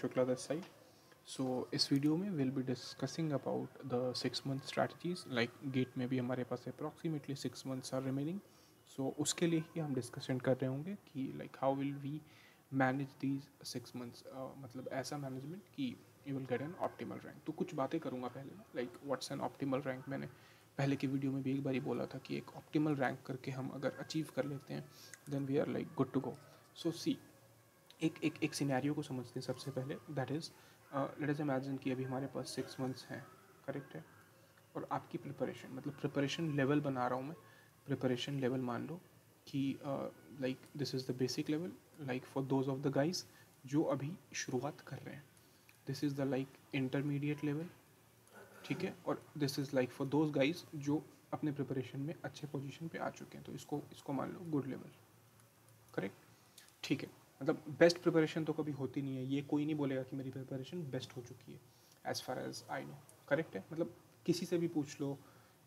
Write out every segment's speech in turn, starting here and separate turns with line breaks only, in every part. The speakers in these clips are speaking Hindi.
Shukla this side. सो इस वीडियो में will be discussing about the 6 month strategies. Like GATE में भी हमारे पास approximately 6 months are remaining. So उसके लिए ही हम डिस्कशन कर रहे होंगे कि like how will we manage these 6 months. मतलब ऐसा मैनेजमेंट कि you will get an optimal rank. तो कुछ बातें करूँगा पहले, like what's an optimal rank. मैंने पहले की वीडियो में भी एक बार ही बोला था कि एक ऑप्टिमल रैंक करके हम अगर अचीव कर लेते हैं then we are like good to go. So see, एक सिनेरियो को समझते हैं सबसे पहले. That is let us imagine कि अभी हमारे पास 6 मंथ्स हैं, करेक्ट है. और आपकी प्रिपरेशन, मतलब प्रिपरेशन लेवल बना रहा हूँ मैं. प्रिपरेशन लेवल मान लो कि like this is the basic level, like for those of the guys जो अभी शुरुआत कर रहे हैं. This is the like intermediate level, ठीक है. और this is like for those guys जो अपने प्रिपरेशन में अच्छे पोजीशन पे आ चुके हैं. तो इसको मान लो गुड लेवल, करेक्ट, ठीक है. मतलब बेस्ट प्रिपरेशन तो कभी होती नहीं है. ये कोई नहीं बोलेगा कि मेरी प्रिपरेशन बेस्ट हो चुकी है as far as I know, correct है. मतलब किसी से भी पूछ लो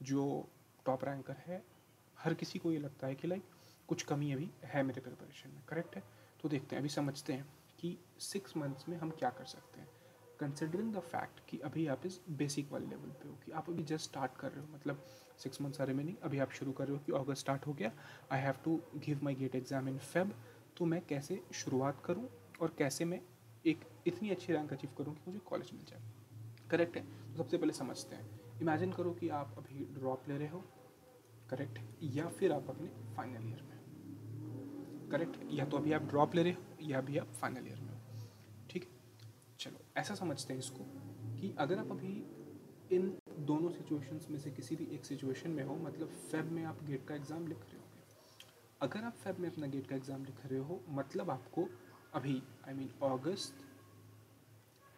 जो टॉप रैंकर है, हर किसी को ये लगता है कि लाइक कुछ कमी अभी है मेरे प्रिपरेशन में, करेक्ट है. तो देखते हैं, अभी समझते हैं कि 6 मंथ्स में हम क्या कर सकते हैं. कंसिडरिंग द फैक्ट कि अभी आप इस बेसिक वाले लेवल पे हो, कि आप अभी जस्ट स्टार्ट कर रहे हो, मतलब 6 मंथ्स आर रिमेनिंग. अभी आप शुरू कर रहे हो कि अगस्त स्टार्ट हो गया, I have to give my GATE exam in Feb. तो मैं कैसे शुरुआत करूं और कैसे मैं एक इतनी अच्छी रैंक अचीव करूं कि मुझे कॉलेज मिल जाए, करेक्ट है. तो सबसे पहले समझते हैं. इमेजिन करो कि आप अभी ड्रॉप ले रहे हो, करेक्ट, या फिर आप अपने फाइनल ईयर में, करेक्ट. या तो अभी आप ड्रॉप ले रहे हो या अभी आप फाइनल ईयर में हो, ठीक है. चलो ऐसा समझते हैं इसको कि अगर आप अभी इन दोनों सिचुएशंस में से किसी भी एक सिचुएशन में हो, मतलब फेब में आप गेट का एग्ज़ाम लिख रहे होगे. अगर आप फेब में अपना गेट का एग्ज़ाम लिख रहे हो, मतलब आपको अभी आई मीन अगस्त,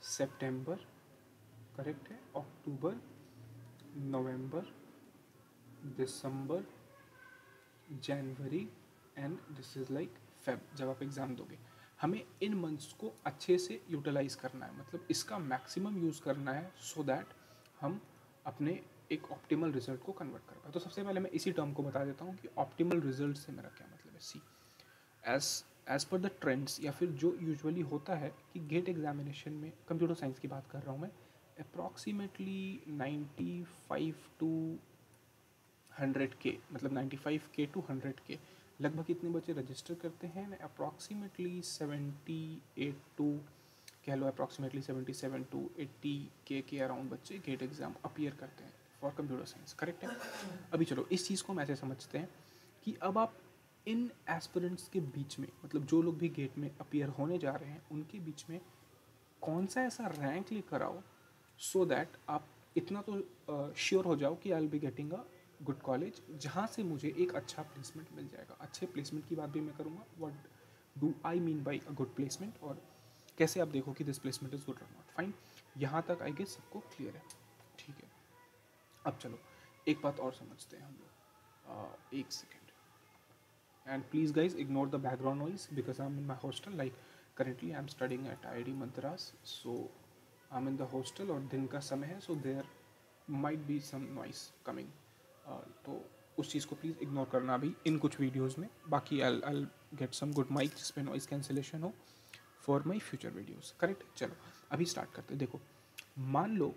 सितंबर, करेक्ट है, अक्टूबर, नवंबर, दिसंबर, जनवरी and this is like Feb. जब आप एग्ज़ाम दोगे, हमें इन मंथ्स को अच्छे से यूटिलाइज करना है, मतलब इसका मैक्सिमम यूज़ करना है सो दैट हम अपने एक ऑप्टिमल रिजल्ट को कन्वर्ट कर पाए. तो सबसे पहले मैं इसी टर्म को बता देता हूँ कि ऑप्टिमल रिजल्ट से मेरा क्या मतलब है. See, as as per the trends, या फिर जो यूजुअली होता है कि गेट एग्जामिनेशन में, कंप्यूटर साइंस की बात कर रहा हूँ मैं, अप्रॉक्सीमेटली 95 टू 100K, मतलब 95K टू 100K लगभग इतने बच्चे रजिस्टर करते हैं. अप्रॉक्सीमेटली 78 टू, कह लो अप्रॉक्सीमेटली 77 टू 80K के अराउंड बच्चे गेट एग्ज़ाम अपीयर करते हैं फॉर कंप्यूटर साइंस, करेक्ट है. अभी चलो इस चीज़ को हम ऐसे समझते हैं कि अब आप इन एस्पिरेंट्स के बीच में, मतलब जो लोग भी गेट में अपीयर होने जा रहे हैं, उनके बीच में कौन सा ऐसा रैंक लेकर आओ सो दैट आप इतना तो श्योर हो जाओ कि I will be getting a good college, जहाँ से मुझे एक अच्छा प्लेसमेंट मिल जाएगा. अच्छे प्लेसमेंट की बात भी मैं करूँगा. What do I mean by a good placement, और कैसे आप देखो कि दिस प्लेसमेंट इज़ गुड और नॉट. फाइन, यहाँ तक आई गेस सबको क्लियर है, ठीक है. अब चलो एक बात और समझते हैं हम लोग. एक second, and please guys ignore the background noise because I am in my hostel. Like currently I am studying at IIT Madras, so I am in the hostel और दिन का समय है, so there might be some noise coming. तो उस चीज़ को प्लीज़ इग्नोर करना अभी इन कुछ वीडियोज़ में. बाकी I get some good mic जिसमें नॉइस कैंसिलेशन हो for my future videos, correct. चलो अभी स्टार्ट करते. देखो, मान लो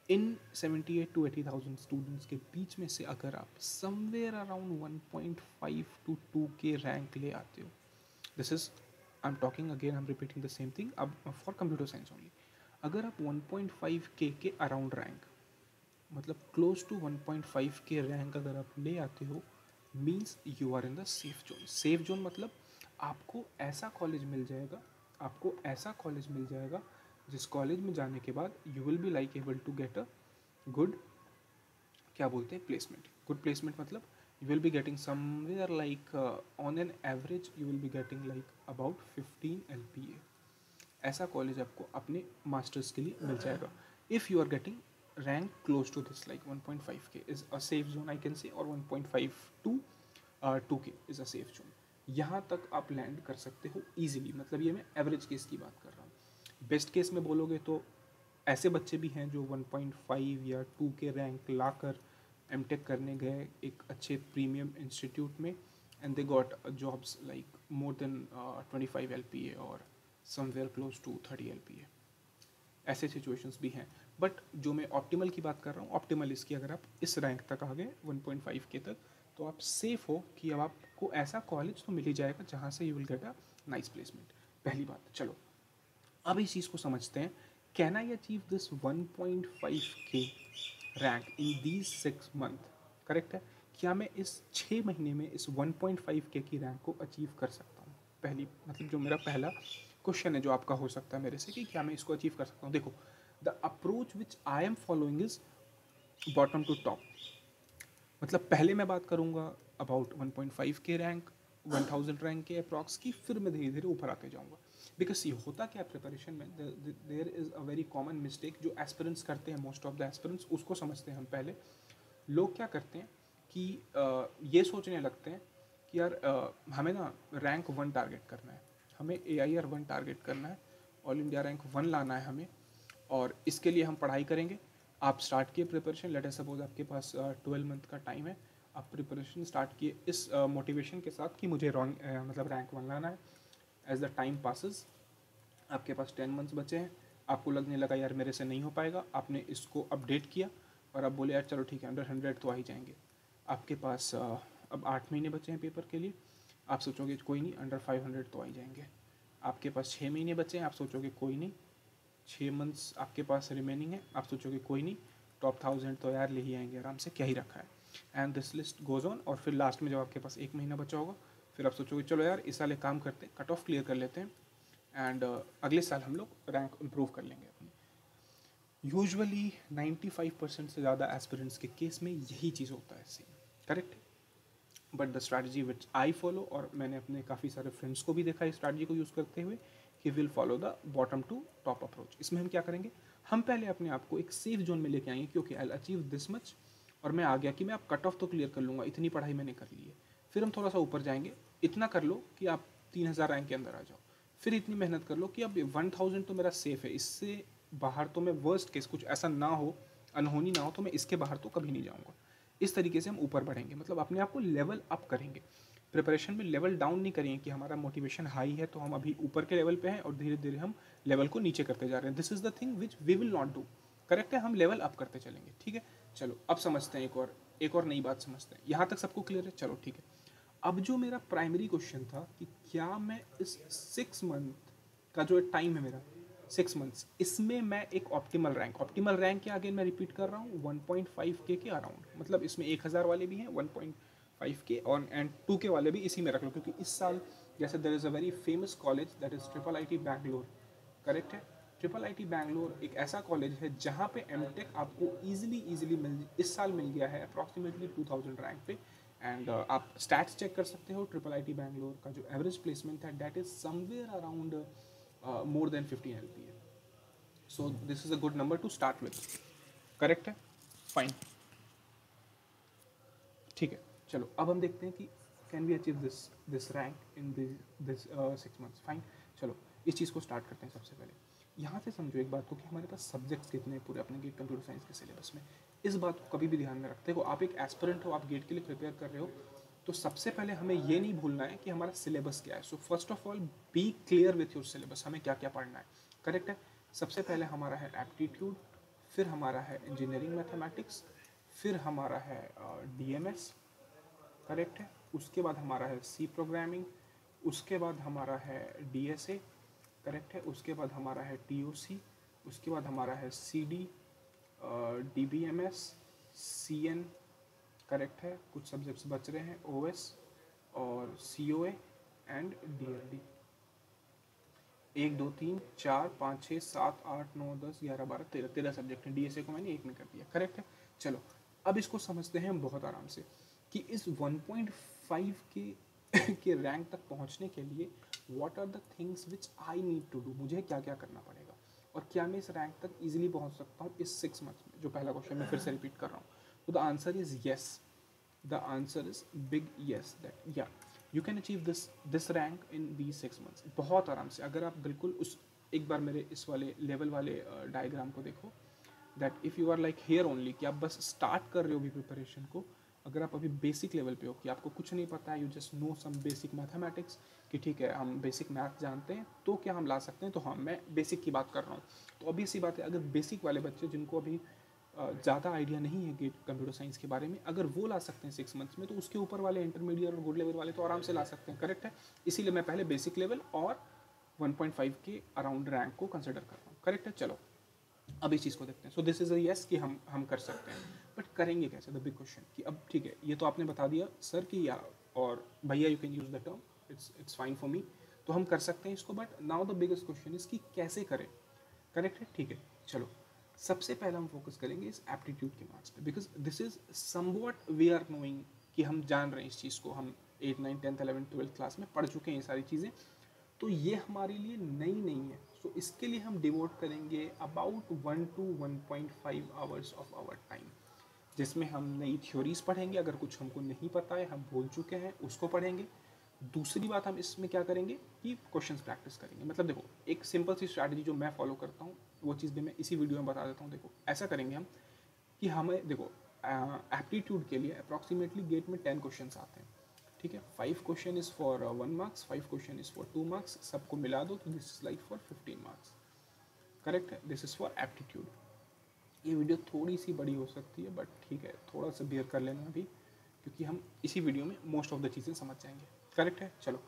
इन 78 टू 80,000 स्टूडेंट्स के बीच में से अगर आप समवेयर अराउंड 1.5 टू 2 के रैंक ले आते हो, this is, I am talking again, I am repeating the same thing अब फॉर कंप्यूटर साइंस ओनली. अगर आप 1.5K के अराउंड रैंक, मतलब क्लोज टू 1.5K रैंक अगर आप ले आते हो, means you are in the safe zone. Safe zone मतलब आपको ऐसा कॉलेज मिल जाएगा, आपको ऐसा कॉलेज मिल जाएगा जिस कॉलेज में जाने के बाद you will be like able to get a good, क्या बोलते हैं, प्लेसमेंट. गुड प्लेसमेंट मतलब you will be getting somewhere like on an average you will be getting like about 15 LPA. ऐसा कॉलेज आपको अपने मास्टर्स के लिए मिल जाएगा if you are getting rank close to this. Like 1.5K is a safe zone I can say, और 1.5 to 2K is a safe zone. यहाँ तक आप लैंड कर सकते हो ईजिली. मतलब ये मैं एवरेज केस की बात कर रहा हूँ. बेस्ट केस में बोलोगे तो ऐसे बच्चे भी हैं जो 1.5 या 2K रैंक लाकर एमटेक करने गए एक अच्छे प्रीमियम इंस्टीट्यूट में, and they got jobs like more than 25 LPA और समवेयर क्लोज टू 30 LPA। ऐसे सिचुएशंस भी हैं, बट जो मैं ऑप्टिमल की बात कर रहा हूँ, ऑप्टिमल इसकी अगर आप इस रैंक तक आ गए 1.5K तक, तो आप सेफ हो कि अब आपको ऐसा कॉलेज तो मिल ही जाएगा जहाँ से you will get a nice placement. पहली बात। चलो अब इस चीज़ को समझते हैं, can I achieve this 1.5K rank in these 6 month, correct है? क्या मैं इस 6 महीने में इस 1.5K की रैंक को अचीव कर सकता हूँ? पहली मतलब जो मेरा पहला क्वेश्चन है जो आपका हो सकता है मेरे से, कि क्या मैं इसको अचीव कर सकता हूँ। देखो, the approach which I am following is bottom to top. मतलब पहले मैं बात करूँगा अबाउट 1.5K रैंक, 1000 रैंक के अप्रॉक्स की, फिर मैं धीरे धीरे ऊपर आते जाऊँगा। बिकॉज ये होता क्या प्रिपरेशन में, there is a very common mistake जो एस्पिरेंट्स करते हैं, मोस्ट ऑफ द एस्पिरेंट्स, उसको समझते हैं हम पहले। लोग क्या करते हैं कि ये सोचने लगते हैं कि यार हमें ना रैंक 1 टारगेट करना है, हमें AIR 1 टारगेट करना है, ऑल इंडिया रैंक 1 लाना है हमें, और इसके लिए हम पढ़ाई करेंगे। आप स्टार्ट किए प्रिपरेशन, लेट अस सपोज आपके पास 12 मंथ का टाइम है, आप प्रिपरेशन स्टार्ट किए इस मोटिवेशन के साथ कि मुझे मतलब रैंक 1 लाना है। एज द टाइम पासिस, आपके पास 10 मंथ्स बचे हैं, आपको लगने लगा यार मेरे से नहीं हो पाएगा, आपने इसको अपडेट किया और आप बोले यार चलो ठीक है, अंडर 100 तो आ ही जाएंगे। आपके पास अब 8 महीने बचे हैं पेपर के लिए, आप सोचोगे कोई नहीं, अंडर 500 तो आ ही जाएंगे। आपके पास 6 महीने बचे हैं, आप सोचोगे कोई नहीं, 6 मंथ्स आपके पास रिमेनिंग है, आप सोचोगे कोई नहीं, टॉप 1000 तो यार ले ही आएंगे आराम से, क्या ही रखा है। And this list goes on, और फिर लास्ट में जब आपके पास 1 महीना बचा होगा, फिर आप सोचोगे चलो यार इस साल एक काम करते हैं, कट ऑफ क्लियर कर लेते हैं, एंड अगले साल हम लोग रैंक इम्प्रूव कर लेंगे अपनी। यूजुअली 95% से ज़्यादा एस्पिरेंट्स के केस में यही चीज़ होता है, same, correct. But the strategy which I follow, और मैंने अपने काफ़ी सारे फ्रेंड्स को भी देखा है स्ट्रैटेजी को यूज़ करते हुए, कि will follow the bottom to top approach. इसमें हम क्या करेंगे, हम पहले अपने आप को एक सेफ जोन में लेके आएंगे, क्योंकि आई अचीव दिस मच, और मैं आ गया कि मैं आप कट ऑफ तो क्लियर कर लूँगा, इतनी पढ़ाई मैंने कर ली है। फिर हम थोड़ा सा ऊपर जाएंगे, इतना कर लो कि आप 3000 रैंक के अंदर आ जाओ। फिर इतनी मेहनत कर लो कि अब 1000 तो मेरा सेफ है, इससे बाहर तो मैं वर्स्ट केस कुछ ऐसा ना हो, अनहोनी ना हो, तो मैं इसके बाहर तो कभी नहीं जाऊँगा। इस तरीके से हम ऊपर बढ़ेंगे, मतलब अपने आप को लेवल अप करेंगे। प्रिपरेशन में लेवल डाउन नहीं करेंगे कि हमारा मोटिवेशन हाई है तो हम अभी ऊपर के लेवल पे हैं और धीरे धीरे हम लेवल को नीचे करते जा रहे हैं। This is the thing which we will not do, correct है? हम लेवल अप करते चलेंगे, ठीक है। चलो अब समझते हैं, एक और नई बात समझते हैं। यहाँ तक सबको क्लियर है? चलो ठीक है। अब जो मेरा प्राइमरी क्वेश्चन था कि क्या मैं इस 6 मंथ का जो टाइम है मेरा, 6 मंथ्स, इसमें मैं एक ऑप्टिमल रैंक के आगे मैं रिपीट कर रहा हूँ 1.5K के अराउंड, मतलब इसमें 1000 वाले भी हैं, 1.5K और एंड 2K वाले भी इसी में रख लो, क्योंकि इस साल जैसे there is a very famous college that is IIIT Bangalore, correct है? IIIT बैंगलोर एक ऐसा कॉलेज है जहाँ पे एमटेक आपको इजीली इस साल मिल गया है अप्रॉक्सीमेटली 2000 रैंक पे। एंड आप स्टैट्स चेक कर सकते हो, IIIT बैंगलोर का जो एवरेज प्लेसमेंट है that is somewhere around more than 15 LPA। So this is a good number to start with, correct है? फाइन, ठीक है। चलो अब हम देखते हैं कि can we achieve this rank in this 6 months. Fine, चलो इस चीज़ को स्टार्ट करते हैं। सबसे पहले यहाँ से समझो एक बात को कि हमारे पास सब्जेक्ट्स कितने हैं पूरे अपने गेट कंप्यूटर साइंस के सिलेबस में। इस बात को कभी भी ध्यान में रखते हो, आप एक एस्पिरेंट हो, आप गेट के लिए प्रिपेयर कर रहे हो, तो सबसे पहले हमें ये नहीं भूलना है कि हमारा सिलेबस क्या है। So first of all B clear with your syllabus, हमें क्या क्या पढ़ना है, करेक्ट है? सबसे पहले हमारा है एप्टीट्यूड, फिर हमारा है इंजीनियरिंग मैथमेटिक्स, फिर हमारा है DMS, करेक्ट है? उसके बाद हमारा है सी प्रोग्रामिंग, उसके बाद हमारा है DSA, करेक्ट है? उसके बाद हमारा है TOC, उसके बाद हमारा है CD, DBMS, CN, करेक्ट है? कुछ सब्जेक्ट्स बच रहे हैं OS और COA एंड DLD। 1 2 3 4 5 6 7 8 9 10 11 12 13 सब्जेक्ट हैं। DSA को मैंने 1 में कर दिया, करेक्ट है? चलो अब इसको समझते हैं हम बहुत आराम से कि इस 1.5 के रैंक तक पहुंचने के लिए what are the things which I need to do, मुझे क्या क्या करना पड़ेगा, और क्या मैं इस रैंक तक इजीली पहुंच सकता हूँ इस 6 मंथ्स में। जो पहला क्वेश्चन मैं फिर से रिपीट कर रहा हूँ, तो the answer is yes, the answer is big yes, that या you can achieve this rank in the 6 months बहुत आराम से। अगर आप बिल्कुल उस एक बार मेरे इस वाले लेवल वाले डायग्राम को देखो, that if you are like here only, कि आप बस स्टार्ट कर रहे हो भी प्रिपरेशन को, अगर आप अभी बेसिक लेवल पे हो कि आपको कुछ नहीं पता है, you just know some basic mathematics कि ठीक है हम बेसिक मैथ जानते हैं तो क्या हम ला सकते हैं, तो हाँ मैं बेसिक की बात कर रहा हूँ। तो अभी सी बात है, अगर बेसिक वाले बच्चे जिनको अभी ज़्यादा आइडिया नहीं है गेट कंप्यूटर साइंस के बारे में, अगर वो ला सकते हैं 6 मंथ्स में, तो उसके ऊपर वाले इंटरमीडिएट और गुड लेवल वाले तो आराम से ला सकते हैं। करेक्ट है, इसीलिए मैं पहले बेसिक लेवल और 1.5 के अराउंड रैंक को कंसिडर कर रहा हूँ। करेक्ट है, चलो अब इस चीज़ को देखते हैं। सो दिस इज़ अ यस कि हम कर सकते हैं, बट करेंगे कैसे, द बिग क्वेश्चन कि अब ठीक है ये तो आपने बता दिया सर कि या और भैया you can use the term, it's fine for me, तो हम कर सकते हैं इसको, but now the biggest question is कि कैसे करें। करेक्ट है, ठीक है, चलो सबसे पहले हम फोकस करेंगे इस एप्टीट्यूड के मार्क्स पे, because this is somewhat we are knowing कि हम जान रहे हैं इस चीज़ को, हम 8, 9, 10, 11, 12 क्लास में पढ़ चुके हैं ये सारी चीज़ें, तो ये हमारे लिए नई नहीं है। सो इसके लिए हम डिवोट करेंगे about 1 to 1.5 hours of hour time, जिसमें हम नई थ्योरीज पढ़ेंगे, अगर कुछ हमको नहीं पता है हम भूल चुके हैं उसको पढ़ेंगे। दूसरी बात हम इसमें क्या करेंगे कि क्वेश्चंस प्रैक्टिस करेंगे। मतलब देखो एक सिंपल सी स्ट्रैटेजी जो मैं फॉलो करता हूँ वो चीज़ भी मैं इसी वीडियो में बता देता हूँ। देखो ऐसा करेंगे हम कि हमें देखो एप्टीट्यूड के लिए अप्रॉक्सीमेटली गेट में 10 क्वेश्चन आते हैं, ठीक है। 5 question is for 1 marks, 5 question is for 2 marks, सबको मिला दो तो this is like for 15 marks. Correct है, दिस इज़ फॉर एप्टीट्यूड। ये वीडियो थोड़ी सी बड़ी हो सकती है बट ठीक है, थोड़ा सा बियर कर लेना अभी, क्योंकि हम इसी वीडियो में मोस्ट ऑफ द चीज़ें समझ जाएंगे। करेक्ट है, चलो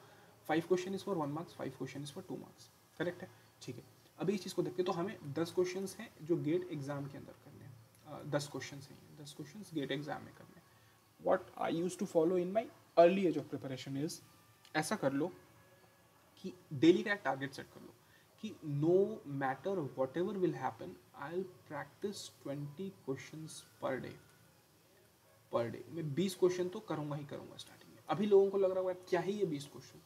5 question is for 1 marks, 5 question is for 2 marks. Correct है, ठीक है। अभी इस चीज़ को देखते हैं, तो हमें 10 क्वेश्चन हैं जो गेट एग्जाम के अंदर करने हैं। 10 क्वेश्चन हैं, 10 क्वेश्चन गेट एग्जाम में करने हैं। What I use to follow in my early age of preparation is, ऐसा कर लो कि डेली का एक टारगेट सेट कर लो कि no matter what ever will happen I will practice 20 question per day. Per day मैं 20 क्वेश्चन तो करूँगा ही करूँगा स्टार्टिंग में। अभी लोगों को लग रहा होगा क्या ही ये 20 question,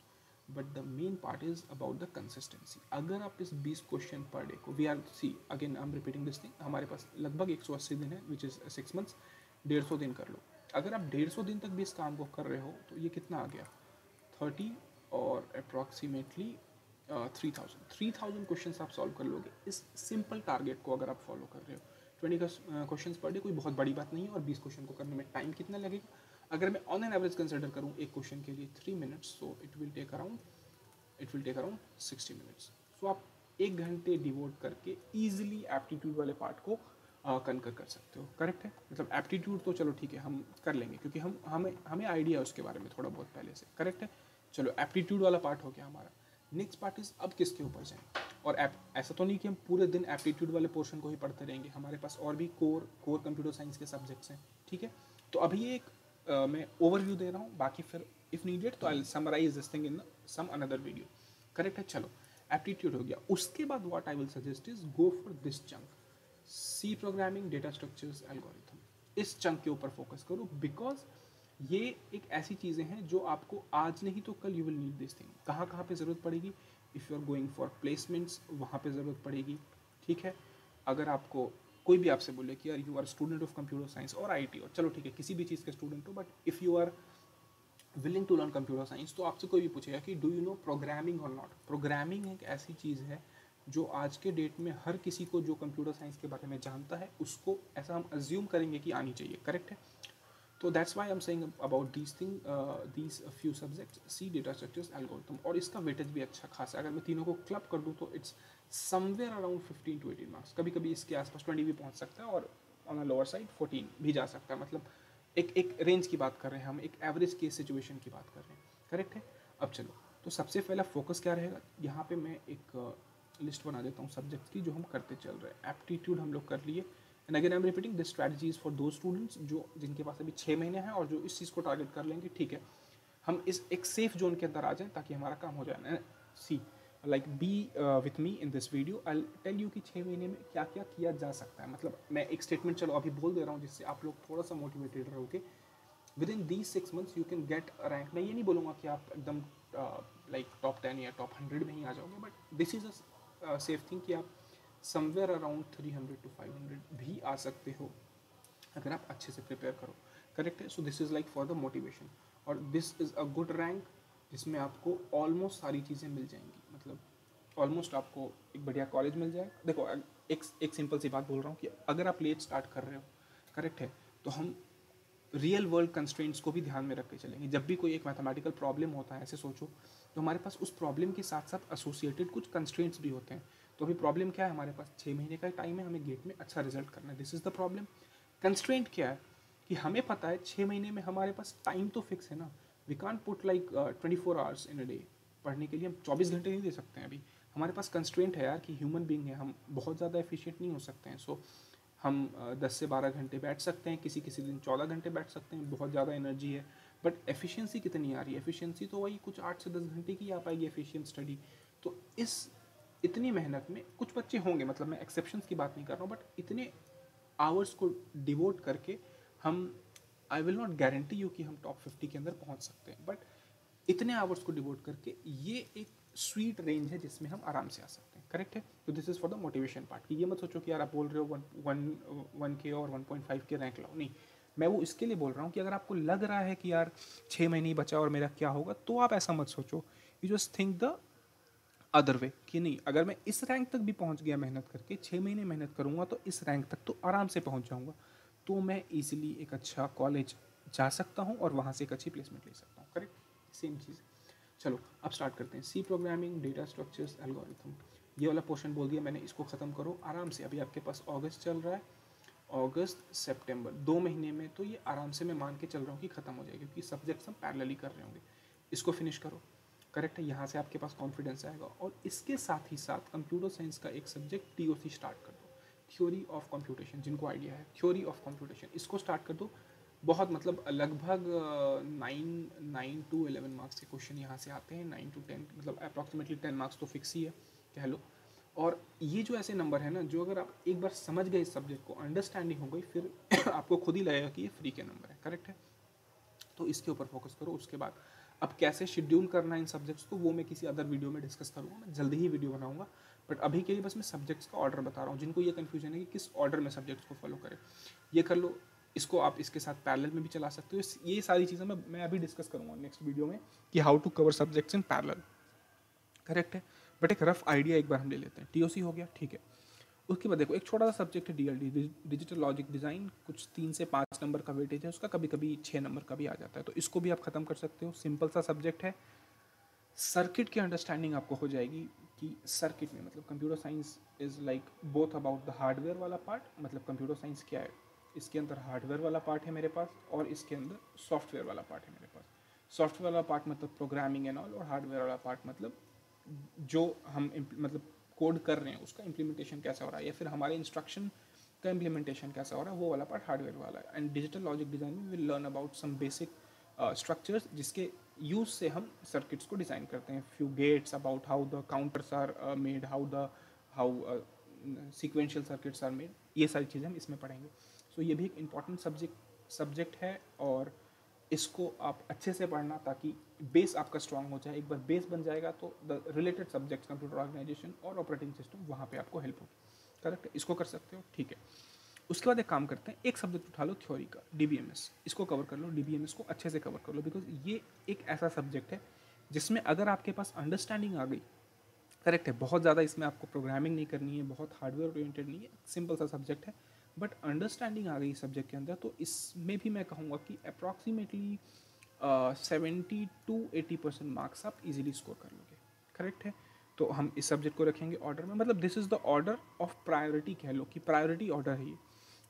but the main part is about the consistency. अगर आप इस 20 क्वेश्चन पर डे को, we are see again I am repeating this thing, हमारे पास लगभग 180 दिन है विच इज़ 6 मंथ्स, 150 दिन कर लो। अगर आप 150 दिन तक भी इस काम को कर रहे हो तो ये कितना आ गया 30 और अप्रॉक्सीमेटली 3000 क्वेश्चन आप सॉल्व कर लोगे इस सिंपल टारगेट को अगर आप फॉलो कर रहे हो। 20 क्वेश्चन पर डे कोई बहुत बड़ी बात नहीं है, और 20 क्वेश्चन को करने में टाइम कितना लगेगा, अगर मैं ऑन एन एवरेज कंसिडर करूँ एक क्वेश्चन के लिए 3 minutes, so it will take around 60 minutes. So आप 1 घंटे डिवोट करके ईजिली एप्टीट्यूड वाले पार्ट को कनकर कर सकते हो। करेक्ट है, मतलब एप्टीट्यूड तो चलो ठीक है हम कर लेंगे क्योंकि हमें आइडिया है उसके बारे में थोड़ा बहुत पहले से। करेक्ट है, चलो एप्टीट्यूड वाला पार्ट हो गया हमारा। नेक्स्ट पार्ट इज अब किसके ऊपर जाएं, और ऐसा तो नहीं कि हम पूरे दिन एप्टीट्यूड वाले पोर्शन को ही पढ़ते रहेंगे, हमारे पास और भी कोर कंप्यूटर साइंस के सब्जेक्ट्स हैं। ठीक है, तो अभी ये एक मैं ओवरव्यू दे रहा हूँ, बाकी फिर इफ नीडेड तो I summarize this thing in some another video. Correct है, चलो एप्टीट्यूड हो गया। उसके बाद what I will suggest is go for this chunk, C programming, data structures, algorithm. इस चंक के ऊपर फोकस करो, बिकॉज ये एक ऐसी चीज़ें हैं जो आपको आज नहीं तो कल you will need this thing. कहाँ कहाँ पे ज़रूरत पड़ेगी, if you are going for placements वहाँ पे ज़रूरत पड़ेगी। ठीक है, अगर आपको कोई भी आपसे बोले कि यार you are student of computer science और आईटी, और चलो ठीक है किसी भी चीज़ के स्टूडेंट हो, but if you are willing to learn computer science, तो आपसे कोई भी पूछेगा कि डू यू नो प्रोग्रामिंग और नॉट। प्रोग्रामिंग एक ऐसी चीज़ है जो आज के डेट में हर किसी को जो कंप्यूटर साइंस के बारे में जानता है उसको ऐसा हम अज्यूम करेंगे कि आनी चाहिए। करेक्ट है, तो that's why I am saying about these thing, these few subjects, C, data structures, algorithm. और इसका वेटेज भी अच्छा खासा है, अगर मैं तीनों को क्लब कर दूँ तो it's somewhere around 15 to 18 marks. कभी कभी इसके आसपास 20 भी पहुँच सकता है, और ऑन अ लोअर साइड 14 भी जा सकता है। मतलब एक रेंज की बात कर रहे हैं हम, एक एवरेज केस सिचुएशन की बात कर रहे हैं। करेक्ट है, अब चलो तो सबसे पहला फोकस क्या रहेगा, यहाँ पे मैं एक लिस्ट बना देता हूँ सब्जेक्ट्स की जो हम करते चल रहे हैं। एप्टीट्यूड हम लोग कर लिए, and again I am repeating this strategy is for दो स्टूडेंट्स जो जिनके पास अभी 6 महीने हैं और जो इस चीज़ को टारगेट कर लेंगे। ठीक है, हम इस एक सेफ जोन के अंदर आ जाएं ताकि हमारा काम हो जाए। See like be with me in this video, I tell you कि 6 महीने में क्या क्या किया जा सकता है। मतलब मैं एक स्टेटमेंट चलो अभी बोल दे रहा हूँ जिससे आप लोग थोड़ा सा मोटिवेटेड रहोगे। With in these 6 months you can get rank. मैं ये नहीं बोलूँगा कि आप एकदम लाइक टॉप 10 या टॉप 100 में ही आ जाओगे, but this is a safe thing कि आप समवेयर अराउंड 300 to 500 भी आ सकते हो अगर आप अच्छे से प्रिपेयर करो। करेक्ट है, so this is like for the motivation, और this is a good rank जिसमें आपको ऑलमोस्ट सारी चीज़ें मिल जाएंगी। मतलब ऑलमोस्ट आपको एक बढ़िया कॉलेज मिल जाएगा। देखो एक सिंपल सी बात बोल रहा हूँ कि अगर आप लेट स्टार्ट कर रहे हो, करेक्ट है, तो हम रियल वर्ल्ड कंस्ट्रेंट्स को भी ध्यान में रख के चलेंगे। जब भी कोई एक मैथमेटिकल प्रॉब्लम होता है, ऐसे सोचो, तो हमारे पास उस प्रॉब्लम के साथ साथ एसोसिएटेड कुछ कंस्ट्रेंट्स भी होते हैं। तो अभी प्रॉब्लम क्या है, हमारे पास 6 महीने का टाइम है, हमें गेट में अच्छा रिजल्ट करना है, this is the problem. Constraint क्या है कि हमें पता है 6 महीने में हमारे पास टाइम तो फिक्स है ना, we can't put like 24 hours in a day. पढ़ने के लिए हम 24 घंटे नहीं दे सकते हैं। अभी हमारे पास कंस्ट्रेंट है यार कि ह्यूमन बींग है, हम बहुत ज़्यादा एफिशिएंट नहीं हो सकते हैं। सो हम 10 से 12 घंटे बैठ सकते हैं, किसी किसी दिन 14 घंटे बैठ सकते हैं, बहुत ज़्यादा एनर्जी है। बट एफिशिएंसी कितनी आ रही है, एफिशिएंसी तो वही कुछ 8 से 10 घंटे की आ पाएगी एफिशिएंट स्टडी। तो इस इतनी मेहनत में कुछ बच्चे होंगे, मतलब मैं एक्सेप्शंस की बात नहीं कर रहा हूँ, बट इतने आवर्स को डिवोट करके हम, I will not guarantee you कि हम टॉप 50 के अंदर पहुँच सकते हैं, बट इतने आवर्स को डिवोट करके ये एक स्वीट रेंज है जिसमें हम आराम से आ सकते हैं। करेक्ट है। तो this is for the motivation part कि ये मत सोचो कि यार आप बोल रहे हो 1K और 1.5 के रैंक लाओ, नहीं, मैं वो इसके लिए बोल रहा हूँ कि अगर आपको लग रहा है कि यार 6 महीने ही बचा और मेरा क्या होगा, तो आप ऐसा मत सोचो, you just think the other way कि नहीं, अगर मैं इस रैंक तक भी पहुंच गया मेहनत करके, 6 महीने मेहनत करूंगा तो इस रैंक तक तो आराम से पहुंच जाऊंगा, तो मैं इजीली एक अच्छा कॉलेज जा सकता हूं और वहां से एक अच्छी प्लेसमेंट ले सकता हूं। करेक्ट, सेम चीज़। चलो अब स्टार्ट करते हैं। C programming, data structures, algorithm, ये वाला पोर्शन बोल दिया मैंने, इसको ख़त्म करो आराम से। अभी आपके पास अगस्त चल रहा है, अगस्त सितंबर 2 महीने में तो ये आराम से मैं मान के चल रहा हूँ कि ख़त्म हो जाएगी, क्योंकि सब्जेक्ट्स हम पैरेलली कर रहे होंगे। इसको फिनिश करो। करेक्ट है, यहाँ से आपके पास कॉन्फिडेंस आएगा। और इसके साथ ही साथ कंप्यूटर साइंस का एक सब्जेक्ट TOC स्टार्ट कर दो, थ्योरी ऑफ कंप्यूटेशन, जिनको आइडिया है थ्योरी ऑफ कंप्यूटेशन, इसको स्टार्ट कर दो। बहुत मतलब लगभग 9 to 11 मार्क्स के क्वेश्चन यहाँ से आते हैं, 9 to 10, मतलब अप्रॉक्सीमेटली 10 मार्क्स तो फिक्स ही है कह लो। और ये जो ऐसे नंबर है ना, जो अगर आप एक बार समझ गए इस सब्जेक्ट को, अंडरस्टैंडिंग हो गई, फिर आपको खुद ही लगेगा कि ये फ्री के नंबर है। करेक्ट है। तो इसके ऊपर फोकस करो। उसके बाद अब कैसे शेड्यूल करना है इन सब्जेक्ट्स को, वो मैं किसी अदर वीडियो में डिस्कस करूँगा, मैं जल्दी ही वीडियो बनाऊंगा। बट अभी के लिए बस मैं सब्जेक्ट्स का ऑर्डर बता रहा हूँ, जिनको ये कन्फ्यूजन है कि किस ऑर्डर में सब्जेक्ट्स को फॉलो करें, ये कर लो। इसको आप इसके साथ पैरेलल में भी चला सकते हो। ये सारी चीज़ें मैं अभी डिस्कस करूँगा नेक्स्ट वीडियो में कि how to cover subjects in parallel. Correct है। बट एक रफ आइडिया एक बार हम ले लेते हैं। TOC हो गया, ठीक है। उसके बाद देखो एक छोटा सा सब्जेक्ट है DLD, डिजिटल लॉजिक डिज़ाइन, कुछ 3 से 5 नंबर का वेटेज है उसका, कभी कभी 6 नंबर का भी आ जाता है, तो इसको भी आप खत्म कर सकते हो। सिंपल सा सब्जेक्ट है। सर्किट की अंडरस्टैंडिंग आपको हो जाएगी कि सर्किट में मतलब computer science is like both about the hardware वाला पार्ट, मतलब कंप्यूटर साइंस क्या है, इसके अंदर हार्डवेयर वाला पार्ट है मेरे पास, और इसके अंदर सॉफ्टवेयर वाला पार्ट है मेरे पास। सॉफ्टवेयर वाला पार्ट मतलब प्रोग्रामिंग एंड ऑल, और हार्डवेयर वाला पार्ट मतलब जो हम मतलब कोड कर रहे हैं उसका इम्प्लीमेंटेशन कैसा हो रहा है, या फिर हमारे इंस्ट्रक्शन का इम्प्लीमेंटेशन कैसा हो रहा है, वो वाला पार्ट हार्डवेयर वाला है। एंड डिजिटल लॉजिक डिज़ाइन में will learn about some basic structures, जिसके यूज से हम सर्किट्स को डिज़ाइन करते हैं। Few gates about how the counters are made, how sequential circuits are made, ये सारी चीज़ें हम इसमें पढ़ेंगे। सो ये भी एक इम्पॉर्टेंट सब्जेक्ट है, और इसको आप अच्छे से पढ़ना ताकि बेस आपका स्ट्रांग हो जाए। एक बार बेस बन जाएगा तो the related subjects computer organisation और ऑपरेटिंग सिस्टम, वहाँ पे आपको हेल्प होगी। करेक्ट है, इसको कर सकते हो, ठीक है। उसके बाद एक काम करते हैं, एक सब्जेक्ट उठा लो थ्योरी का, DBMS, इसको कवर कर लो। DBMS को अच्छे से कवर कर लो, बिकॉज ये एक ऐसा सब्जेक्ट है जिसमें अगर आपके पास अंडरस्टैंडिंग आ गई, करेक्ट है, बहुत ज़्यादा इसमें आपको प्रोग्रामिंग नहीं करनी है, बहुत हार्डवेयर ओरिएंटेड नहीं है, सिंपल सा सब्जेक्ट है, बट अंडरस्टैंडिंग आ गई सब्जेक्ट के अंदर, तो इसमें भी मैं कहूँगा कि अप्रॉक्सीमेटली 70 to 80% मार्क्स आप इजीली स्कोर कर लोगे। करेक्ट है। तो हम इस सब्जेक्ट को रखेंगे ऑर्डर में, मतलब this is the order of priority, कह लो कि प्रायोरिटी ऑर्डर है ये,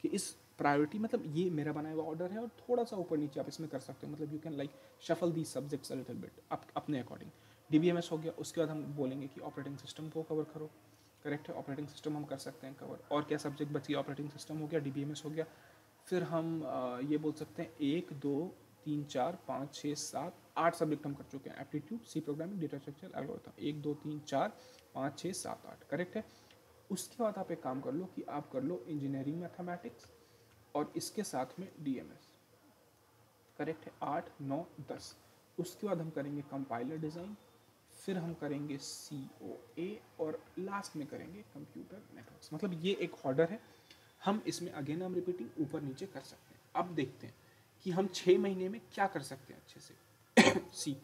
कि इस प्रायोरिटी मतलब ये मेरा बनाया हुआ ऑर्डर है, और थोड़ा सा ऊपर नीचे आप इसमें कर सकते हो, मतलब you can like shuffle the subjects a little bit अपने अकॉर्डिंग। DBMS हो गया। उसके बाद हम बोलेंगे कि ऑपरेटिंग सिस्टम को कवर करो। करेक्ट है, ऑपरेटिंग सिस्टम हम कर सकते हैं कवर। और क्या सब्जेक्ट बची, ऑपरेटिंग सिस्टम हो गया, DBMS हो गया। फिर हम ये बोल सकते हैं 1 2 3 4 5 6 7 8 सब्जेक्ट हम कर चुके हैं। Aptitude, C programming, data structure, algorithm, 1 2 3 4 5 6 7 8। Correct है। उसके बाद आप एक काम कर लो कि आप कर लो इंजीनियरिंग मैथमेटिक्स, और इसके साथ में DMS। करेक्ट है, 8 9 10। उसके बाद हम करेंगे कंपाइलर डिज़ाइन, फिर हम करेंगे COA, और लास्ट में करेंगे कंप्यूटर नेटवर्क्स। मतलब ये एक ऑर्डर है, हम इसमें अगेन हम रिपीटिंग ऊपर नीचे कर सकते हैं। अब देखते हैं कि हम 6 महीने में क्या कर सकते हैं अच्छे से। सी,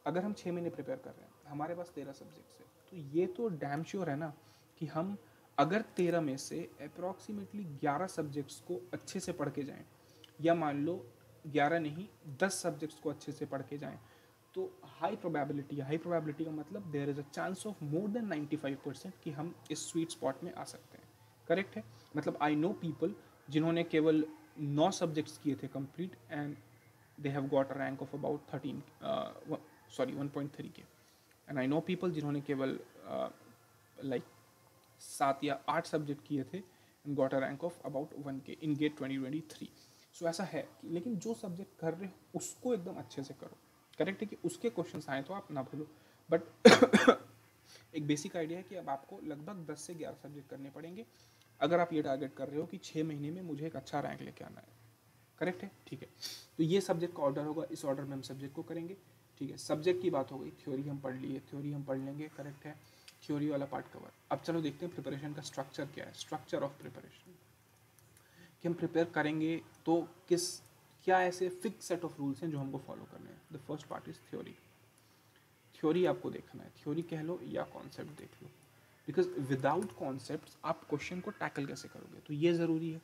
अगर हम 6 महीने प्रिपेयर कर रहे हैं, हमारे पास 13 सब्जेक्ट्स है, तो ये तो डैम श्योर है ना कि हम अगर 13 में से अप्रॉक्सीमेटली 11 सब्जेक्ट्स को अच्छे से पढ़ के जाएं, या मान लो 11 नहीं 10 सब्जेक्ट्स को अच्छे से पढ़ के जाएं, तो हाई प्रोबेबिलिटी का मतलब there is a chance of more than 95% कि हम इस स्वीट स्पॉट में आ सकते हैं। करेक्ट है, मतलब आई नो पीपल जिन्होंने केवल 9 सब्जेक्ट्स किए थे complete and they have got a rank of about 1.3 के, एंड आई नो पीपल जिन्होंने केवल लाइक 7 या 8 सब्जेक्ट किए थे and got a rank of about 1 के इन गेट 2023। सो ऐसा है कि लेकिन जो सब्जेक्ट कर रहे हो उसको एकदम अच्छे से करो। करेक्ट है कि उसके क्वेश्चन आए तो आप ना भूलो, बट एक बेसिक आइडिया है कि अब आपको लगभग 10 से 11 सब्जेक्ट करने पड़ेंगे अगर आप ये टारगेट कर रहे हो कि 6 महीने में मुझे एक अच्छा रैंक लेके आना है। करेक्ट है, ठीक है। तो ये सब्जेक्ट का ऑर्डर होगा, इस ऑर्डर में हम सब्जेक्ट को करेंगे। ठीक है, सब्जेक्ट की बात हो गई, थ्योरी हम पढ़ लिए, थ्योरी हम पढ़ लेंगे। करेक्ट है, थ्योरी वाला पार्ट कवर। अब चलो देखते हैं प्रिपरेशन का स्ट्रक्चर क्या है, स्ट्रक्चर ऑफ प्रिपरेशन कि हम प्रिपेयर करेंगे तो क्या ऐसे फिक्स सेट ऑफ रूल्स हैं जो हमको फॉलो करने हैं। The first part is theory. Theory आपको देखना है, थ्योरी कह लो या कॉन्सेप्ट देख लो, बिकॉज विदाउट कॉन्सेप्ट आप क्वेश्चन को टैकल कैसे करोगे, तो ये ज़रूरी है।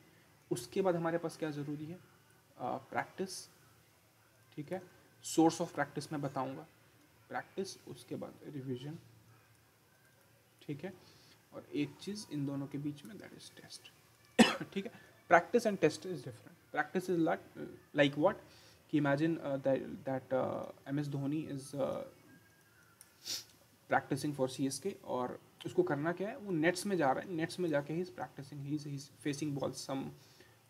उसके बाद हमारे पास क्या ज़रूरी है, प्रैक्टिस। ठीक है, सोर्स ऑफ प्रैक्टिस मैं बताऊंगा, प्रैक्टिस, उसके बाद रिवीजन। ठीक है, और एक चीज़ इन दोनों के बीच में, दैट इज टेस्ट। ठीक है, practice and test is different. Practice is like what कि imagine that MS Dhoni is practising for CSK और उसको करना क्या है, वो नेट्स में जा रहा है, नेट्स में जाके he is practising, he is facing balls some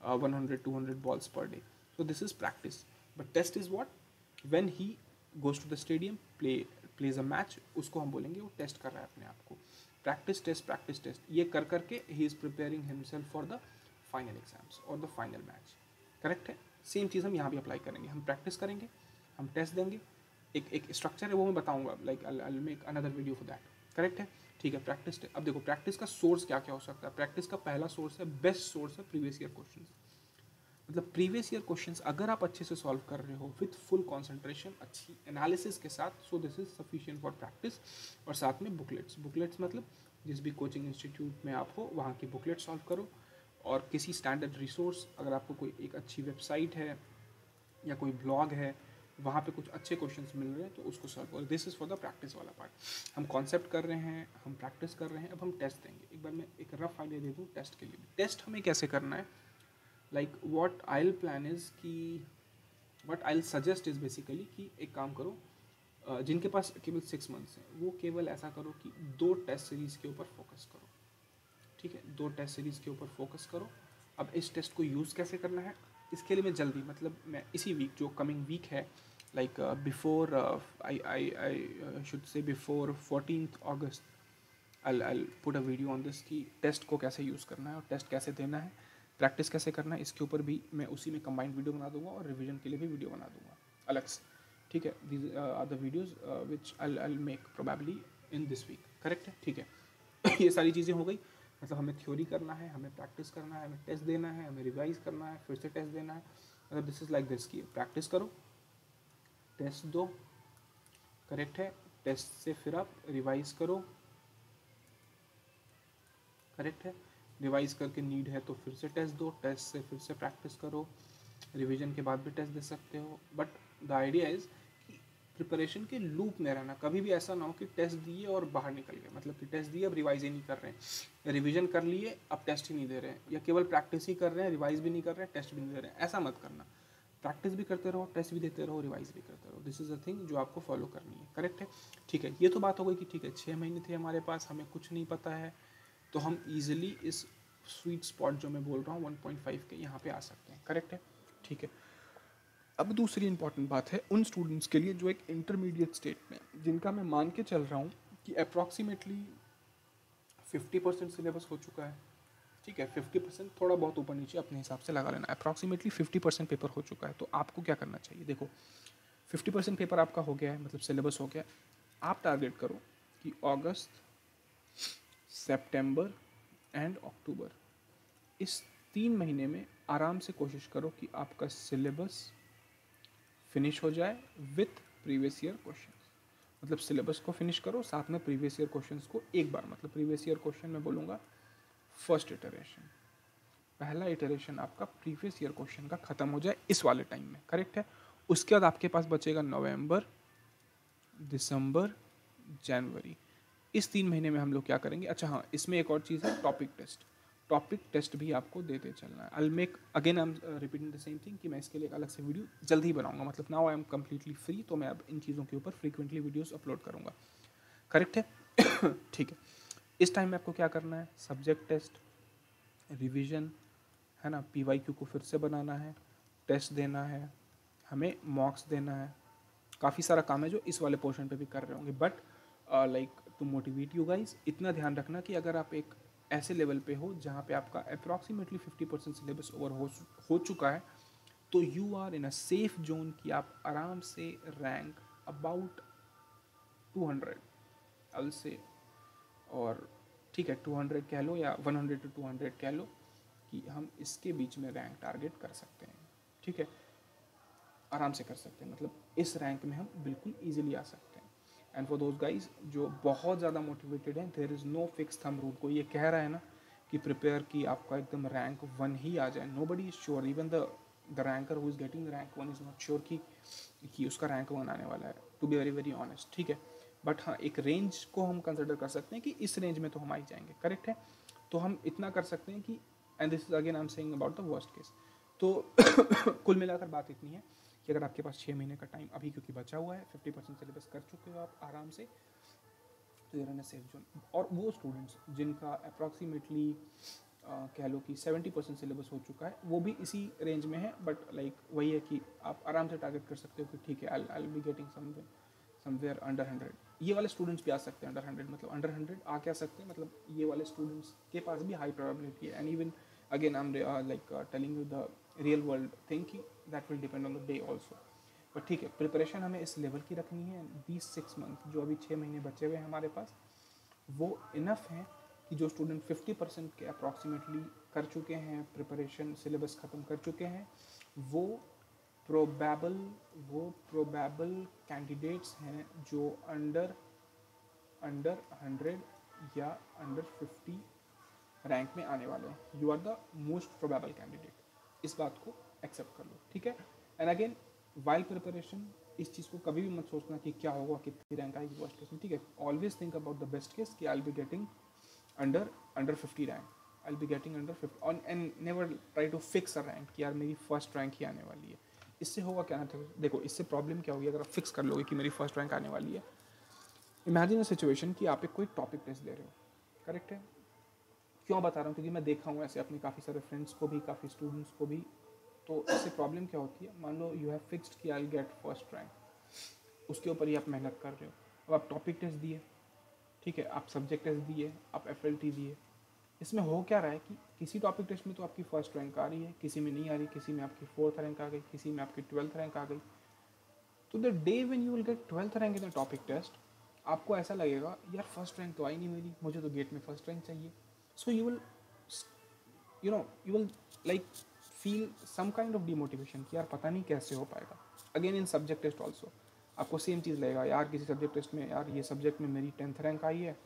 100-200 balls per day. So this is practice. But test is what? When he goes to the stadium, plays a match, उसको हम बोलेंगे वो टेस्ट कर रहा है अपने आप को। प्रैक्टिस टेस्ट ये कर करके he is preparing himself for the final exams और द फाइनल मैच। करेक्ट है, सेम चीज़ हम यहाँ भी अप्लाई करेंगे। हम प्रैक्टिस करेंगे, हम टेस्ट देंगे, एक स्ट्रक्चर है वो मैं बताऊंगा, like I make another video for that. Correct है, ठीक है। प्रैक्टिस, अब देखो प्रैक्टिस का सोर्स क्या क्या हो सकता है। प्रैक्टिस का पहला सोर्स है, बेस्ट सोर्स है प्रीवियस ईयर क्वेश्चंस। मतलब प्रीवियस ईयर क्वेश्चंस अगर आप अच्छे से सॉल्व कर रहे हो विथ फुल कंसंट्रेशन, अच्छी एनालिसिस के साथ, सो this is sufficient for practice. और साथ में बुकलेट्स मतलब जिस भी कोचिंग इंस्टीट्यूट में आप हो वहाँ की बुकलेट सॉल्व करो, और किसी स्टैंडर्ड रिसोर्स, अगर आपको कोई एक अच्छी वेबसाइट है या कोई ब्लॉग है वहाँ पे कुछ अच्छे क्वेश्चंस मिल रहे हैं तो उसको सॉल्व करो। This is for the practice वाला पार्ट। हम कॉन्सेप्ट कर रहे हैं, हम प्रैक्टिस कर रहे हैं, अब हम टेस्ट देंगे। एक बार मैं एक रफ आइडिया दे दूँ टेस्ट के लिए भी। टेस्ट हमें कैसे करना है, like what I will plan is कि what I will suggest is basically कि एक काम करो, जिनके पास केवल 6 मंथ्स हैं वो केवल ऐसा करो कि 2 टेस्ट सीरीज़ के ऊपर फोकस करो। ठीक है, 2 टेस्ट सीरीज़ के ऊपर फोकस करो। अब इस टेस्ट को यूज़ कैसे करना है, इसके लिए मैं जल्दी, मतलब मैं इसी वीक, जो कमिंग वीक है, like before I should say before 14th August I'll put a video on this कि टेस्ट को कैसे यूज़ करना है और टेस्ट कैसे देना है, प्रैक्टिस कैसे करना है, इसके ऊपर भी मैं उसी में कंबाइंड वीडियो बना दूंगा और रिवीजन के लिए भी वीडियो बना दूंगा अलग से। ठीक है, these are the videos which I'll make probably in this week. Correct है, ठीक है। ये सारी चीज़ें हो गई, मतलब हमें थ्योरी करना है, हमें प्रैक्टिस करना है, हमें टेस्ट देना है, हमें रिवाइज करना है, फिर से टेस्ट देना है। मतलब दिस इज़ लाइक दिस की प्रैक्टिस करो, टेस्ट दो। करेक्ट है, टेस्ट से फिर आप रिवाइज करो। करेक्ट है, रिवाइज करके नीड है तो फिर से टेस्ट दो, टेस्ट से फिर से प्रैक्टिस करो, रिवीजन के बाद भी टेस्ट दे सकते हो। बट द आइडिया इज़ कि प्रिपरेशन के लूप में रहना, कभी भी ऐसा ना हो कि टेस्ट दिए और बाहर निकल गए, मतलब कि टेस्ट दिए अब रिवाइज ही नहीं कर रहे हैं, या रिवीजन कर लिए अब टेस्ट ही नहीं दे रहे हैं, या केवल प्रैक्टिस ही कर रहे हैं, रिवाइज भी नहीं कर रहे हैं, टेस्ट भी नहीं दे रहे हैं। ऐसा मत करना, प्रैक्टिस भी करते रहो, टेस्ट भी देते रहो, रिवाइज भी करते रहो। दिस इज़ अ थिंग जो आपको फॉलो करनी है। करेक्ट है, ठीक है। ये तो बात हो गई कि ठीक है 6 महीने थे हमारे पास, हमें कुछ नहीं पता है, तो हम ईजिली इस स्वीट स्पॉट जो मैं बोल रहा हूँ 1.5 के यहाँ पे आ सकते हैं। करेक्ट है, ठीक है। अब दूसरी इंपॉर्टेंट बात है उन स्टूडेंट्स के लिए जो एक इंटरमीडिएट स्टेट में, जिनका मैं मान के चल रहा हूँ कि अप्रॉक्सीमेटली 50% सिलेबस हो चुका है। ठीक है, 50% थोड़ा बहुत ऊपर नीचे अपने हिसाब से लगा लेना, अप्रॉक्सीमेटली 50% पेपर हो चुका है। तो आपको क्या करना चाहिए, देखो 50% पेपर आपका हो गया है, मतलब सिलेबस हो गया। आप टारगेट करो कि अगस्त, सितंबर एंड अक्टूबर, इस 3 महीने में आराम से कोशिश करो कि आपका सिलेबस फिनिश हो जाए विथ प्रीवियस ईयर क्वेश्चंस। मतलब सिलेबस को फिनिश करो, साथ में प्रीवियस ईयर क्वेश्चंस को एक बार, मतलब प्रीवियस ईयर क्वेश्चन मैं बोलूँगा फर्स्ट इटरेशन, पहला इटरेशन आपका प्रीवियस ईयर क्वेश्चन का खत्म हो जाए इस वाले टाइम में, करेक्ट है। उसके बाद आपके पास बचेगा नवंबर, दिसंबर, जनवरी। इस 3 महीने में हम लोग क्या करेंगे, अच्छा हाँ, इसमें एक और चीज़ है, टॉपिक टेस्ट। टॉपिक टेस्ट भी आपको देते चलना है। I make again, I am repeating the same thing कि मैं इसके लिए एक अलग से वीडियो जल्द ही बनाऊंगा। मतलब now I am completely free, तो मैं अब इन चीज़ों के ऊपर फ्रीक्वेंटली वीडियोस अपलोड करूंगा, करेक्ट है। ठीक है, इस टाइम में आपको क्या करना है, सब्जेक्ट टेस्ट, रिवीजन, है ना, PYQ को फिर से बनाना है, टेस्ट देना है, हमें मॉक्स देना है, काफ़ी सारा काम है जो इस वाले पोर्शन पे भी कर रहे होंगे। But like to motivate you guys, इतना ध्यान रखना कि अगर आप एक ऐसे लेवल पे हो जहाँ पे आपका अप्रॉक्सीमेटली 50% सिलेबस ओवर हो चुका है, तो you are in a safe zone कि आप आराम से रैंक अबाउट 200 आई से, और ठीक है 200 कह लो या 100 to 200 कह लो, कि हम इसके बीच में रैंक टारगेट कर सकते हैं। ठीक है, आराम से कर सकते हैं, मतलब इस रैंक में हम बिल्कुल ईजिली आ सकते हैं। एंड फॉर दोज गाइज जो बहुत ज़्यादा मोटिवेटेड हैं, there is no fix thumb rule. कोई ये कह रहा है ना कि प्रिपेयर की आपका एकदम रैंक 1 ही आ जाए, nobody is sure, even the ranker who is getting rank 1 is not sure कि उसका रैंक 1 आने वाला है, to be very very honest. ठीक है, बट हाँ, एक रेंज को हम कंसिडर कर सकते हैं कि इस रेंज में तो हम आ ही जाएंगे, करेक्ट है। तो हम इतना कर सकते हैं कि, and this is again I am saying about the worst case. तो कुल मिलाकर बात इतनी है कि अगर आपके पास 6 महीने का टाइम अभी क्योंकि बचा हुआ है, 50% सिलेबस कर चुके हो आप आराम से, तो you're in a safe zone. और वो स्टूडेंट्स जिनका अप्रॉक्सीमेटली कह लो कि 70% सिलेबस हो चुका है, वो भी इसी रेंज में है, बट लाइक वही है कि आप आराम से टारगेट कर सकते हो कि ठीक है, आई will be getting somewhere under 100। ये वाले स्टूडेंट्स भी आ सकते हैं अंडर 100, मतलब अंडर 100 आ क्या सकते हैं, मतलब ये वाले स्टूडेंट्स के पास भी हाई प्रोबेबिलिटी है। And even again I am like telling you the real world thing कि that will depend on the day also. But ठीक है, प्रिपरेशन हमें इस लेवल की रखनी है। दीज 6 मंथ जो अभी 6 महीने बचे हुए हैं हमारे पास, वो इनफ है कि जो स्टूडेंट 50% के अप्रॉक्सीमेटली कर चुके हैं, प्रिपरेशन सिलेबस ख़त्म कर चुके हैं, वो प्रोबेबल कैंडिडेट्स हैं जो अंडर 100 या अंडर 50 रैंक में आने वाले हैं। You are the most probable candidate, इस बात को एक्सेप्ट कर लो, ठीक है। एंड अगेन वाइल प्रिपरेशन, इस चीज़ को कभी भी मत सोचना कि क्या होगा, कितनी रैंक आएगी वर्स्ट केस में, ठीक है। Always think about the best case कि I will be getting under 50 rank, I will be getting under 50, and never try to fix a rank कि यार मेरी फर्स्ट रैंक ही आने वाली है। इससे होगा क्या ना, देखो इससे प्रॉब्लम क्या होगी अगर आप फिक्स कर लोगे कि मेरी फर्स्ट रैंक आने वाली है। इमेजिन अ सिचुएशन कि आप एक कोई टॉपिक टेस्ट दे रहे हो, करेक्ट है। क्यों बता रहा हूँ, क्योंकि मैं देखा हूँ ऐसे अपने काफ़ी सारे फ्रेंड्स को भी, काफ़ी स्टूडेंट्स को भी। तो इससे प्रॉब्लम क्या होती है, मान लो यू हैव फिक्स्ड कि I will get first rank, उसके ऊपर ही आप मेहनत कर रहे हो। अब आप टॉपिक टेस्ट दिए, ठीक है, आप सब्जेक्ट टेस्ट दिए, आप FLT दिए, इसमें हो क्या रहा है कि किसी टॉपिक टेस्ट में तो आपकी फर्स्ट रैंक आ रही है, किसी में नहीं आ रही, किसी में आपकी 4th रैंक आ गई, किसी में आपकी 12th रैंक आ गई। तो the day when you will get 12th rank in a topic test, आपको ऐसा लगेगा यार फर्स्ट रैंक तो आई नहीं मेरी, मुझे तो गेट में फर्स्ट रैंक चाहिए। So you will like feel some kind of demotivation कि यार पता नहीं कैसे हो पाएगा। Again in subject test also आपको सेम चीज़ लगेगा, यार किसी सब्जेक्ट टेस्ट में यार ये सब्जेक्ट में मेरी 10th रैंक आई है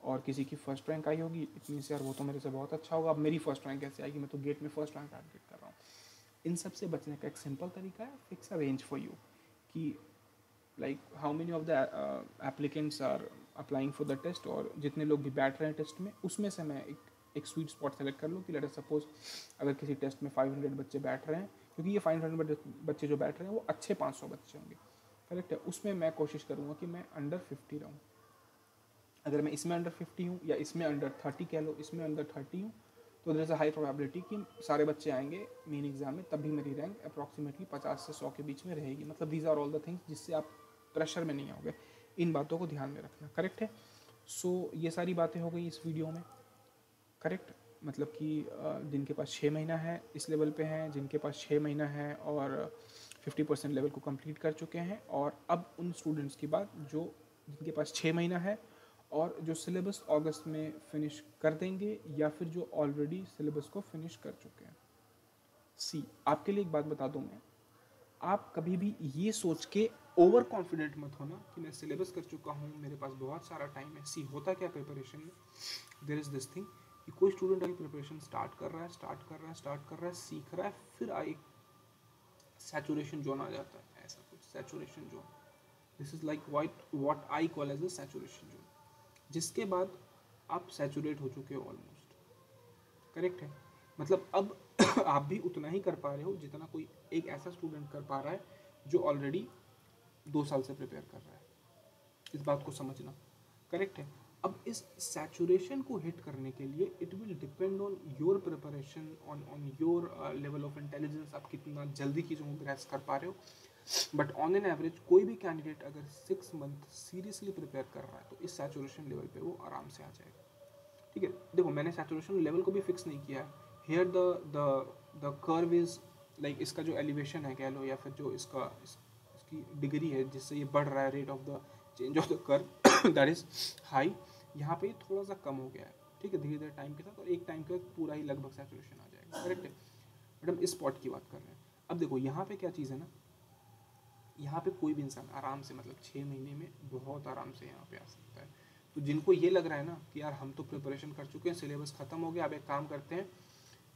और किसी की फर्स्ट रैंक आई होगी, इतनी से यार वो तो मेरे से बहुत अच्छा होगा, अब मेरी फर्स्ट रैंक कैसे आएगी, मैं तो गेट में फर्स्ट रैंक टारगेट कर रहा हूँ। इन सब से बचने का एक सिंपल तरीका है, fix a range for you कि like how many of the applicants are applying for the test, और जितने लोग भी बैठ रहे हैं टेस्ट में, उसमें से मैं एक स्वीट स्पॉट सेलेक्ट कर लूँ कि लेट अस सपोज अगर किसी टेस्ट में 500 बच्चे बैठ रहे हैं, क्योंकि ये 500 बच्चे जो बैठ रहे हैं वो अच्छे 500 बच्चे होंगे, करेक्ट है। उसमें मैं कोशिश करूँगा कि मैं अंडर 50 रहूँ। अगर मैं इसमें अंडर 50 हूँ या इसमें अंडर 30 कह लो, इसमें अंडर 30 हूँ, तो there is a high probability कि सारे बच्चे आएंगे मेन एग्जाम में, तब भी मेरी रैंक अप्रॉक्सीमेटली 50 से 100 के बीच में रहेगी। मतलब these are all the things जिससे आप प्रेशर में नहीं आओगे। इन बातों को ध्यान में रखना, करेक्ट है। सो ये सारी बातें हो गई इस वीडियो में, करेक्ट। मतलब कि जिनके पास 6 महीना है इस लेवल पे हैं, जिनके पास 6 महीना है और 50% लेवल को कंप्लीट कर चुके हैं, और अब उन स्टूडेंट्स की बात जो जिनके पास 6 महीना है और जो सिलेबस अगस्त में फिनिश कर देंगे, या फिर जो ऑलरेडी सिलेबस को फिनिश कर चुके हैं। सी, आपके लिए एक बात बता दूं मैं, आप कभी भी ये सोच के ओवर कॉन्फिडेंट मत होना कि मैं सिलेबस कर चुका हूँ, मेरे पास बहुत सारा टाइम है। सी, होता क्या प्रिपरेशन में, देयर इज दिस थिंग कोई स्टूडेंट अभी प्रिपरेशन स्टार्ट कर रहा है, सीख रहा है, फिर एक सैचुरेशन जोन आ जाता है, ऐसा कुछ saturation zone. This is like what I call as a saturation zone, जिसके बाद आप सैचुरेट हो चुके हो ऑलमोस्ट, करेक्ट है। मतलब अब आप भी उतना ही कर पा रहे हो जितना कोई एक ऐसा स्टूडेंट कर पा रहा है जो ऑलरेडी 2 साल से प्रिपेयर कर रहा है, इस बात को समझना, करेक्ट है। अब इस सैचुरेशन को हिट करने के लिए it will depend on your preparation, on your level of intelligence, आप कितना जल्दी चीज़ों को ग्रैस्प कर पा रहे हो। बट ऑन एन एवरेज कोई भी कैंडिडेट अगर 6 मंथ सीरियसली प्रिपेयर कर रहा है तो इस सैचुरेशन लेवल पे वो आराम से आ जाएगा, ठीक है। देखो मैंने सैचुरेशन लेवल को भी फिक्स नहीं किया है, here the curve is like, इसका जो एलिवेशन है कह लो, या फिर जो इसकी डिग्री है जिससे ये बढ़ रहा है, rate of the change of the curve that is high, यहाँ पे थोड़ा सा कम हो गया है, ठीक है, धीरे धीरे टाइम के साथ, और एक टाइम के बाद पूरा ही लगभग सैचुरेशन आ जाएगा, करेक्ट है। बट हम इस स्पॉट की बात कर रहे हैं। अब देखो यहाँ पे क्या चीज़ है ना, यहाँ पे कोई भी इंसान आराम से, मतलब 6 महीने में बहुत आराम से यहाँ पे आ सकता है। तो जिनको ये लग रहा है ना कि यार हम तो प्रिपरेशन कर चुके हैं, सिलेबस खत्म हो गया, अब एक काम करते हैं,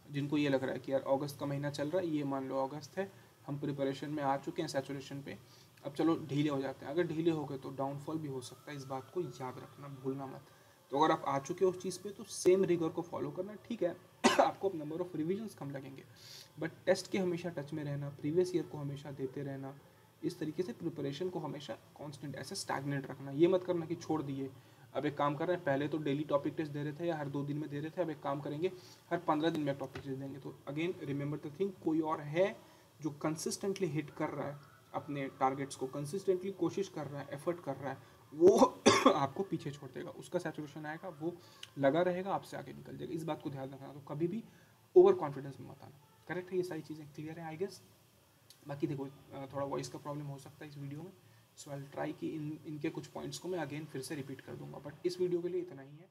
जिनको ये लग रहा है कि यार अगस्त का महीना चल रहा है, ये मान लो अगस्त है, हम प्रिपरेशन में आ चुके हैं सैचुरेशन पे, अब चलो ढीले हो जाते हैं। अगर ढीले हो गए तो डाउनफॉल भी हो सकता है, इस बात को याद रखना, भूलना मत। तो अगर आप आ चुके हो उस चीज़ पे तो सेम रिगर को फॉलो करना, ठीक है। आपको अब नंबर ऑफ रिविजन्स कम लगेंगे, बट टेस्ट के हमेशा टच में रहना, प्रीवियस ईयर को हमेशा देते रहना, इस तरीके से प्रिपरेशन को हमेशा कांस्टेंट ऐसे स्टैग्नेट रखना। ये मत करना कि छोड़ दिए, अब एक काम कर रहे हैं, पहले तो डेली टॉपिक टेस्ट दे रहे थे या हर 2 दिन में दे रहे थे, अब एक काम करेंगे हर 15 दिन में टॉपिक टेस्ट देंगे। तो अगेन रिमेंबर द थिंग, कोई और है जो कंसिस्टेंटली हिट कर रहा है अपने टारगेट्स को, कंसिस्टेंटली कोशिश कर रहा है, एफर्ट कर रहा है, वो आपको पीछे छोड़ देगा, उसका सैचुरेशन आएगा, वो लगा रहेगा, आपसे आगे निकल जाएगा। इस बात को ध्यान रखना। तो कभी भी ओवर कॉन्फिडेंस में मत आना, करेक्ट है। ये सारी चीज़ें क्लियर है आई गेस। बाकी देखो थोड़ा वॉइस का प्रॉब्लम हो सकता है इस वीडियो में, सो आई ट्राई कि इनके कुछ पॉइंट्स को मैं अगेन फिर से रिपीट कर दूंगा, बट इस वीडियो के लिए इतना ही है।